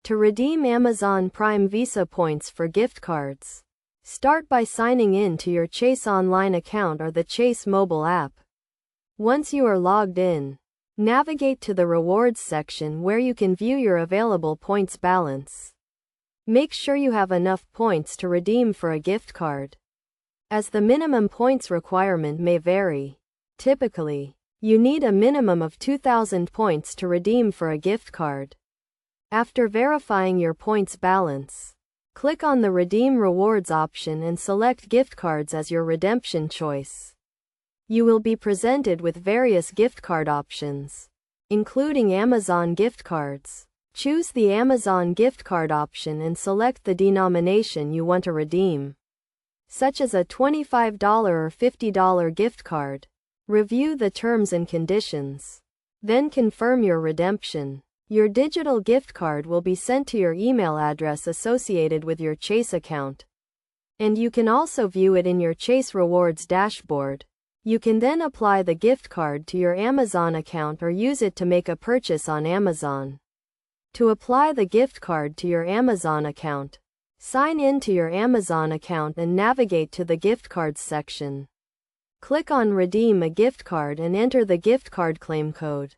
To redeem Amazon Prime Visa points for gift cards, start by signing in to your Chase Online account or the Chase mobile app. Once you are logged in, navigate to the Rewards section where you can view your available points balance. Make sure you have enough points to redeem for a gift card, as the minimum points requirement may vary. Typically, you need a minimum of 2,000 points to redeem for a gift card. After verifying your points balance, click on the Redeem Rewards option and select gift cards as your redemption choice. You will be presented with various gift card options, including Amazon gift cards. Choose the Amazon gift card option and select the denomination you want to redeem, such as a $25 or $50 gift card. Review the terms and conditions, then confirm your redemption. Your digital gift card will be sent to your email address associated with your Chase account, and you can also view it in your Chase Rewards dashboard. You can then apply the gift card to your Amazon account or use it to make a purchase on Amazon. To apply the gift card to your Amazon account, sign in to your Amazon account and navigate to the gift cards section. Click on Redeem a gift card and enter the gift card claim code.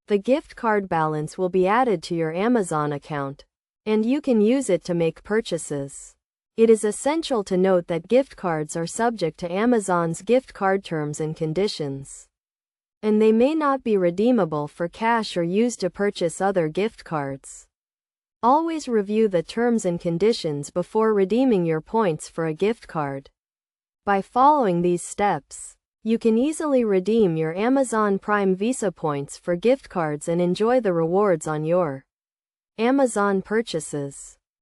The gift card balance will be added to your Amazon account, and you can use it to make purchases. It is essential to note that gift cards are subject to Amazon's gift card terms and conditions, and they may not be redeemable for cash or used to purchase other gift cards. Always review the terms and conditions before redeeming your points for a gift card. By following these steps, you can easily redeem your Amazon Prime Visa points for gift cards and enjoy the rewards on your Amazon purchases.